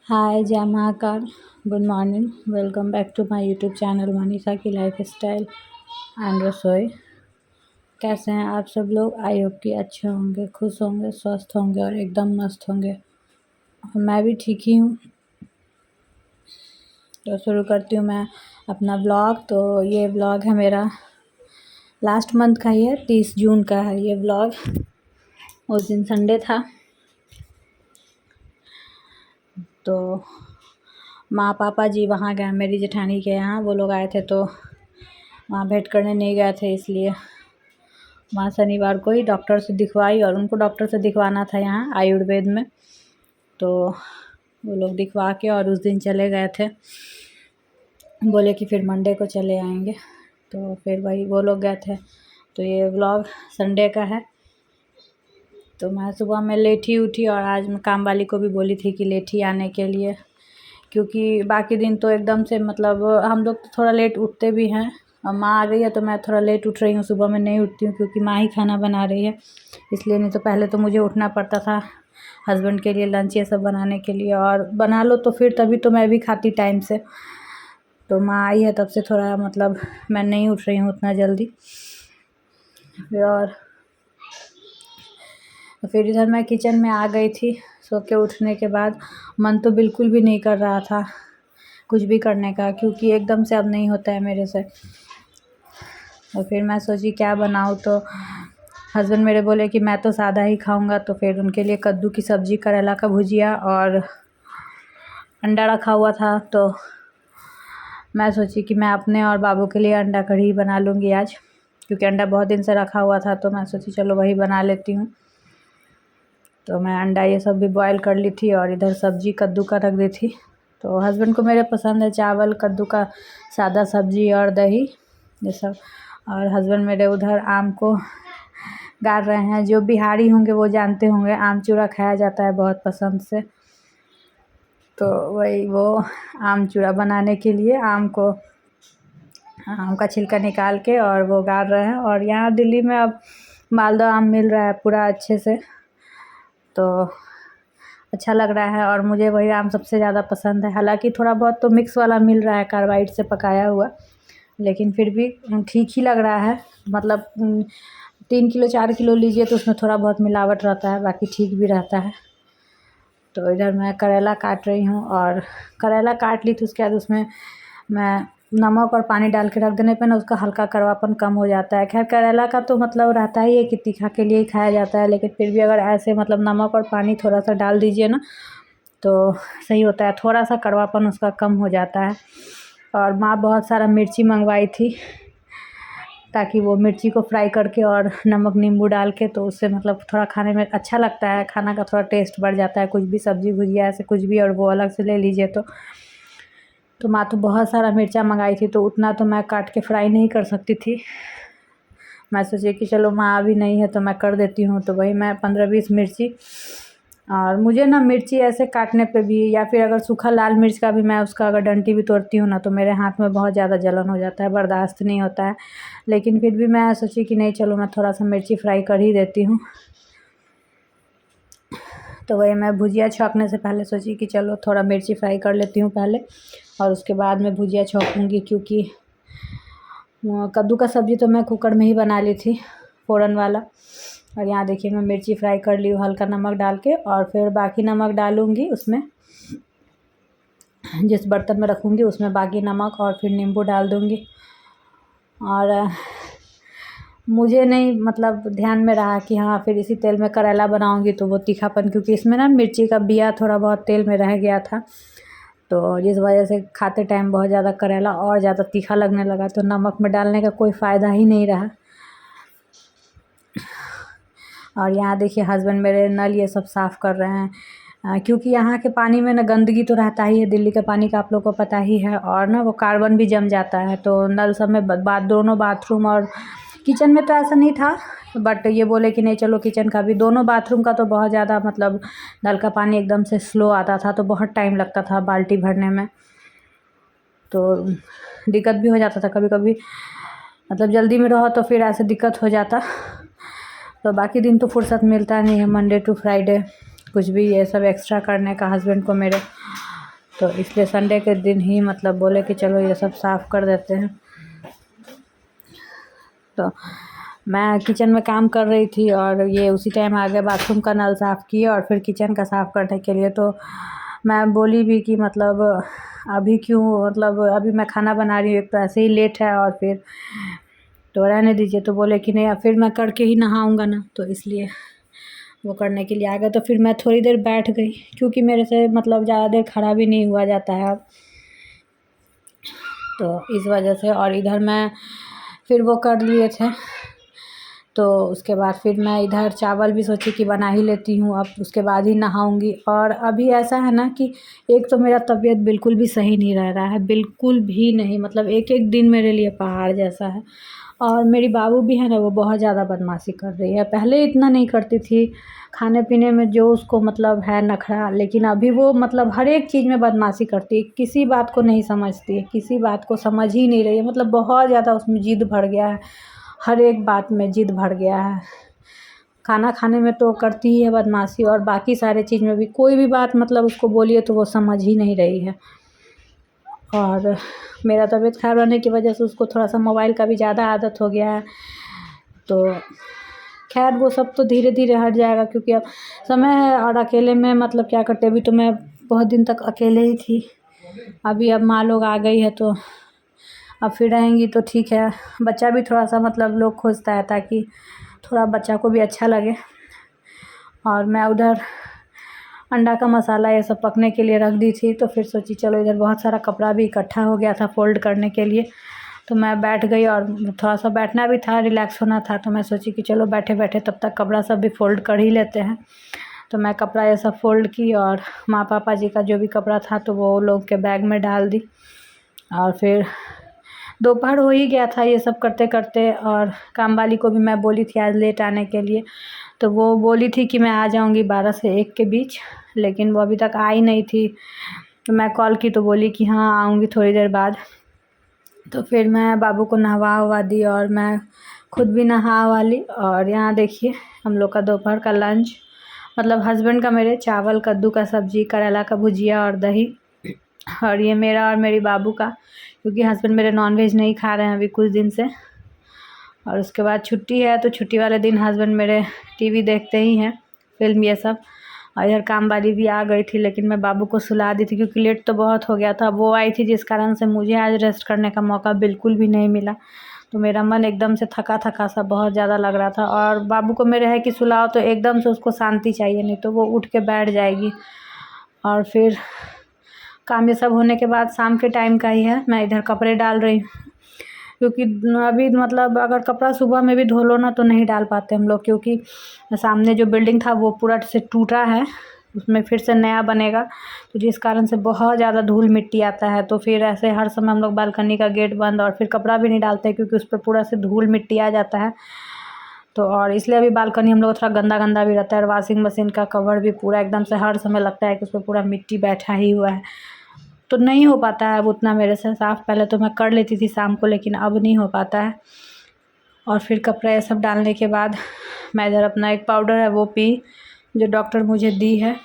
हाय जय Mahakal. Good morning. Welcome back to my YouTube channel Manisha की life style and रसोई। कैसे हैं आप सब लोग? आई होप कि अच्छे होंगे, खुश होंगे, स्वस्थ होंगे और एकदम मस्त होंगे। और मैं भी ठीक ही हूँ। तो शुरू करती हूँ मैं अपना ब्लॉग। तो ये ब्लॉग है मेरा लास्ट मंथ का ही है, 30 जून का है ये ब्लॉग। उस दिन संडे था तो माँ पापा जी वहाँ गए, मेरी जेठानी के यहाँ वो लोग आए थे, तो वहाँ भेंट करने नहीं गए थे, इसलिए वहाँ शनिवार को ही डॉक्टर से दिखवाई। और उनको डॉक्टर से दिखवाना था यहाँ आयुर्वेद में, तो वो लोग दिखवा के और उस दिन चले गए थे। बोले कि फिर मंडे को चले आएंगे, तो फिर वही वो लोग गए थे। तो ये व्लॉग संडे का है। तो मैं सुबह में लेट ही उठी और आज मैं काम वाली को भी बोली थी कि लेट ही आने के लिए, क्योंकि बाकी दिन तो एकदम से मतलब हम लोग थोड़ा लेट उठते भी हैं। और माँ आ गई है तो मैं थोड़ा लेट उठ रही हूँ। सुबह में नहीं उठती हूँ क्योंकि माँ ही खाना बना रही है, इसलिए। नहीं तो पहले तो मुझे उठना पड़ता था हस्बैंड के लिए लंच ये सब बनाने के लिए, और बना लो तो फिर तभी तो मैं भी खाती टाइम से। तो माँ आई है तब से थोड़ा मतलब मैं नहीं उठ रही हूँ उतना जल्दी। और फिर इधर मैं किचन में आ गई थी। सो के उठने के बाद मन तो बिल्कुल भी नहीं कर रहा था कुछ भी करने का, क्योंकि एकदम से अब नहीं होता है मेरे से। और फिर मैं सोची क्या बनाऊँ, तो हस्बैंड मेरे बोले कि मैं तो सादा ही खाऊंगा। तो फिर उनके लिए कद्दू की सब्ज़ी, करेला का भुजिया और अंडा रखा हुआ था। तो मैं सोची कि मैं अपने और बाबू के लिए अंडा कढ़ी बना लूँगी आज, क्योंकि अंडा बहुत दिन से रखा हुआ था। तो मैं सोची चलो वही बना लेती हूँ। तो मैं अंडा ये सब भी बॉयल कर ली थी और इधर सब्ज़ी कद्दू का रख दी थी। तो हस्बैंड को मेरे पसंद है चावल, कद्दू का सादा सब्ज़ी और दही ये सब। और हस्बैंड मेरे उधर आम को गाड़ रहे हैं। जो बिहारी होंगे वो जानते होंगे, आम चूड़ा खाया जाता है बहुत पसंद से। तो वही वो आम चूड़ा बनाने के लिए आम का छिलका निकाल के और वो गाड़ रहे हैं। और यहाँ दिल्ली में अब मालदा आम मिल रहा है पूरा अच्छे से, तो अच्छा लग रहा है। और मुझे वही आम सबसे ज़्यादा पसंद है। हालांकि थोड़ा बहुत तो मिक्स वाला मिल रहा है, कार्बाइड से पकाया हुआ, लेकिन फिर भी ठीक ही लग रहा है। मतलब 3 किलो 4 किलो लीजिए तो उसमें थोड़ा बहुत मिलावट रहता है, बाकी ठीक भी रहता है। तो इधर मैं करेला काट रही हूँ, और करेला काट ली तो उसके बाद उसमें मैं नमक और पानी डाल के रख देने पे ना उसका हल्का कड़वापन कम हो जाता है। खैर करेला का तो मतलब रहता ही है कि तीखा के लिए ही खाया जाता है, लेकिन फिर भी अगर ऐसे मतलब नमक और पानी थोड़ा सा डाल दीजिए ना तो सही होता है, थोड़ा सा कड़वापन उसका कम हो जाता है। और माँ बहुत सारा मिर्ची मंगवाई थी, ताकि वो मिर्ची को फ्राई करके और नमक नींबू डाल के, तो उससे मतलब थोड़ा खाने में अच्छा लगता है, खाना का थोड़ा टेस्ट बढ़ जाता है। कुछ भी सब्ज़ी भुजिया ऐसे कुछ भी और वो अलग से ले लीजिए तो माँ तो बहुत सारा मिर्चा मंगाई थी, तो उतना तो मैं काट के फ्राई नहीं कर सकती थी। मैं सोची कि चलो माँ अभी नहीं है तो मैं कर देती हूँ। तो वही मैं 15-20 मिर्ची, और मुझे ना मिर्ची ऐसे काटने पे भी, या फिर अगर सूखा लाल मिर्च का भी मैं उसका अगर डंटी भी तोड़ती हूँ ना तो मेरे हाथ में बहुत ज़्यादा जलन हो जाता है, बर्दाश्त नहीं होता है। लेकिन फिर भी मैं सोची कि नहीं चलो मैं थोड़ा सा मिर्ची फ्राई कर ही देती हूँ। तो वही मैं भुजिया छौंकने से पहले सोची कि चलो थोड़ा मिर्ची फ्राई कर लेती हूँ पहले, और उसके बाद में भुजिया छौंकूँगी। क्योंकि कद्दू का सब्ज़ी तो मैं कुकर में ही बना ली थी, फ़ोरन वाला। और यहाँ देखिए मैं मिर्ची फ्राई कर ली हूँ हल्का नमक डाल के, और फिर बाकी नमक डालूँगी उसमें, जिस बर्तन में रखूँगी उसमें बाकी नमक, और फिर नींबू डाल दूँगी। और मुझे नहीं मतलब ध्यान में रहा कि हाँ फिर इसी तेल में करेला बनाऊँगी तो वो तीखापन, क्योंकि इसमें ना मिर्ची का बिया थोड़ा बहुत तेल में रह गया था, तो जिस वजह से खाते टाइम बहुत ज़्यादा करेला और ज़्यादा तीखा लगने लगा। तो नमक में डालने का कोई फ़ायदा ही नहीं रहा। और यहाँ देखिए हस्बैंड मेरे नल ये सब साफ़ कर रहे हैं, क्योंकि यहाँ के पानी में ना गंदगी तो रहता ही है, दिल्ली के पानी का आप लोग को पता ही है। और ना वो कार्बन भी जम जाता है, तो नल सब में दोनों बाथरूम और किचन में तो ऐसा नहीं था, बट ये बोले कि नहीं चलो किचन का भी, दोनों बाथरूम का तो बहुत ज़्यादा मतलब नल का पानी एकदम से स्लो आता था, तो बहुत टाइम लगता था बाल्टी भरने में। तो दिक्कत भी हो जाता था कभी कभी, मतलब जल्दी में रहो तो फिर ऐसे दिक्कत हो जाता। तो बाकी दिन तो फुर्सत मिलता नहीं है, मंडे टू फ्राइडे कुछ भी ये सब एक्स्ट्रा करने का हस्बैंड को मेरे। तो इसलिए संडे के दिन ही मतलब बोले कि चलो ये सब साफ़ कर देते हैं। तो मैं किचन में काम कर रही थी और ये उसी टाइम आ गए बाथरूम का नल साफ़ किए और फिर किचन का साफ़ करने के लिए। तो मैं बोली भी कि मतलब अभी क्यों, मतलब अभी मैं खाना बना रही हूँ, एक तो ऐसे ही लेट है और फिर तो रहने दीजिए। तो बोले कि नहीं, अब फिर मैं करके ही नहाऊँगा ना, तो इसलिए वो करने के लिए आ गए। तो फिर मैं थोड़ी देर बैठ गई क्योंकि मेरे से मतलब ज़्यादा देर खड़ा भी नहीं हुआ जाता है अब, तो इस वजह से। और इधर मैं फिर वो कर लिए थे, तो उसके बाद फिर मैं इधर चावल भी सोची कि बना ही लेती हूँ, अब उसके बाद ही नहाऊँगी। और अभी ऐसा है ना कि एक तो मेरा तबीयत बिल्कुल भी सही नहीं रह रहा है, बिल्कुल भी नहीं, मतलब एक एक दिन मेरे लिए पहाड़ जैसा है। और मेरी बाबू भी है ना, वो बहुत ज़्यादा बदमाशी कर रही है। पहले इतना नहीं करती थी, खाने पीने में जो उसको मतलब है नखरा, लेकिन अभी वो मतलब हर एक चीज़ में बदमाशी करती है, किसी बात को नहीं समझती है, किसी बात को समझ ही नहीं रही है। मतलब बहुत ज़्यादा उसमें ज़िद भर गया है, हर एक बात में ज़िद भर गया है। खाना खाने में तो करती ही है बदमाशी, और बाकी सारे चीज़ में भी कोई भी बात मतलब उसको बोलिए तो वो समझ ही नहीं रही है। और मेरा तबीयत ख़राब रहने की वजह से उसको थोड़ा सा मोबाइल का भी ज़्यादा आदत हो गया है। तो खैर वो सब तो धीरे धीरे हट जाएगा, क्योंकि अब समय है और अकेले में मतलब क्या करते। अभी तो मैं बहुत दिन तक अकेले ही थी, अभी अब माँ लोग आ गई है तो अब फिर रहेंगी तो ठीक है। बच्चा भी थोड़ा सा मतलब लोग खोजता है, ताकि थोड़ा बच्चा को भी अच्छा लगे। और मैं उधर अंडा का मसाला ये सब पकने के लिए रख दी थी, तो फिर सोची चलो, इधर बहुत सारा कपड़ा भी इकट्ठा हो गया था फ़ोल्ड करने के लिए। तो मैं बैठ गई और थोड़ा सा बैठना भी था, रिलैक्स होना था, तो मैं सोची कि चलो बैठे बैठे तब तक कपड़ा सब भी फ़ोल्ड कर ही लेते हैं। तो मैं कपड़ा ये सब फ़ोल्ड की और माँ पापा जी का जो भी कपड़ा था तो वो लोग के बैग में डाल दी। और फिर दोपहर हो ही गया था ये सब करते करते, और काम वाली को भी मैं बोली थी आज लेट आने के लिए, तो वो बोली थी कि मैं आ जाऊंगी 12 से 1 के बीच, लेकिन वो अभी तक आई नहीं थी। तो मैं कॉल की तो बोली कि हाँ आऊँगी थोड़ी देर बाद। तो फिर मैं बाबू को नहवा ववा दी और मैं खुद भी नहा वहा ली। और यहाँ देखिए हम लोग का दोपहर का लंच, मतलब हस्बैंड का मेरे चावल, कद्दू का सब्ज़ी, करेला का भुजिया और दही। और ये मेरा और मेरी बाबू का, क्योंकि हस्बैंड मेरे नॉनवेज नहीं खा रहे हैं अभी कुछ दिन से। और उसके बाद छुट्टी है, तो छुट्टी वाले दिन हस्बैंड मेरे टीवी देखते ही हैं, फिल्म ये सब। और इधर काम वाली भी आ गई थी, लेकिन मैं बाबू को सुला दी थी क्योंकि लेट तो बहुत हो गया था। वो आई थी जिस कारण से मुझे आज रेस्ट करने का मौका बिल्कुल भी नहीं मिला। तो मेरा मन एकदम से थका थका सा बहुत ज़्यादा लग रहा था। और बाबू को मेरे है कि सुलाओ तो एकदम से उसको शांति चाहिए, नहीं तो वो उठ के बैठ जाएगी। और फिर काम ये सब होने के बाद शाम के टाइम का ही है, मैं इधर कपड़े डाल रही हूँ, क्योंकि अभी मतलब अगर कपड़ा सुबह में भी धो लो ना तो नहीं डाल पाते हम लोग, क्योंकि सामने जो बिल्डिंग था वो पूरा से टूटा है, उसमें फिर से नया बनेगा, तो जिस कारण से बहुत ज़्यादा धूल मिट्टी आता है। तो फिर ऐसे हर समय हम लोग बालकनी का गेट बंद और फिर कपड़ा भी नहीं डालते, क्योंकि उस पर पूरा से धूल मिट्टी आ जाता है। तो और इसलिए अभी बालकनी हम लोग थोड़ा गंदा गंदा भी रहता है। और वॉशिंग मशीन का कवर भी पूरा एकदम से हर समय लगता है कि उस पर पूरा मिट्टी बैठा ही हुआ है, तो नहीं हो पाता है अब उतना मेरे से साफ़। पहले तो मैं कर लेती थी शाम को, लेकिन अब नहीं हो पाता है। और फिर कपड़ा ये सब डालने के बाद मैं इधर अपना एक पाउडर है वो पी, जो डॉक्टर मुझे दी है।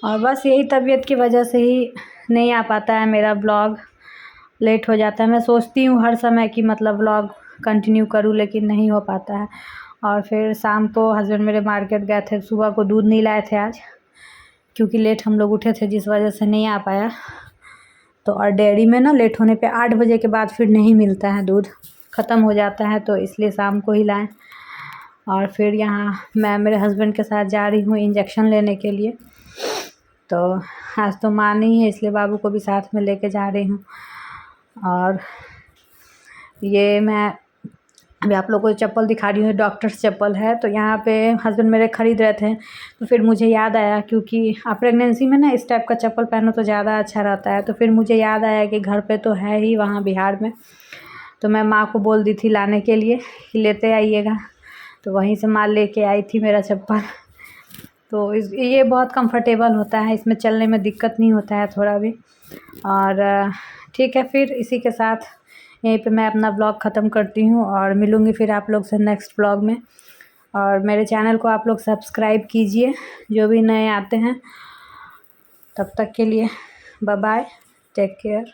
और बस यही तबीयत की वजह से ही नहीं आ पाता है मेरा ब्लॉग, लेट हो जाता है। मैं सोचती हूँ हर समय कि मतलब ब्लॉग कंटिन्यू करूँ, लेकिन नहीं हो पाता है। और फिर शाम को हस्बैंड मेरे मार्केट गए थे, सुबह को दूध नहीं लाए थे आज, क्योंकि लेट हम लोग उठे थे जिस वजह से नहीं आ पाया। तो और डेयरी में ना लेट होने पे 8 बजे के बाद फिर नहीं मिलता है, दूध ख़त्म हो जाता है, तो इसलिए शाम को ही लाएँ। और फिर यहाँ मैं मेरे हस्बैंड के साथ जा रही हूँ इंजेक्शन लेने के लिए। तो आज तो माँ नहीं है, इसलिए बाबू को भी साथ में लेके जा रही हूँ। और ये मैं अभी आप लोगों को चप्पल दिखा रही हूँ, डॉक्टर्स चप्पल है। तो यहाँ पे हस्बैंड मेरे ख़रीद रहे थे, तो फिर मुझे याद आया, क्योंकि आप प्रेगनेंसी में ना इस टाइप का चप्पल पहनो तो ज़्यादा अच्छा रहता है। तो फिर मुझे याद आया कि घर पे तो है ही वहाँ बिहार में, तो मैं माँ को बोल दी थी लाने के लिए कि लेते आइएगा। तो वहीं से माँ लेके आई थी मेरा चप्पल। तो ये बहुत कंफर्टेबल होता है, इसमें चलने में दिक्कत नहीं होता है थोड़ा भी। और ठीक है, फिर इसी के साथ यहीं पे मैं अपना ब्लॉग ख़त्म करती हूँ और मिलूँगी फिर आप लोग से नेक्स्ट ब्लॉग में। और मेरे चैनल को आप लोग सब्सक्राइब कीजिए जो भी नए आते हैं। तब तक के लिए बाय बाय, टेक केयर।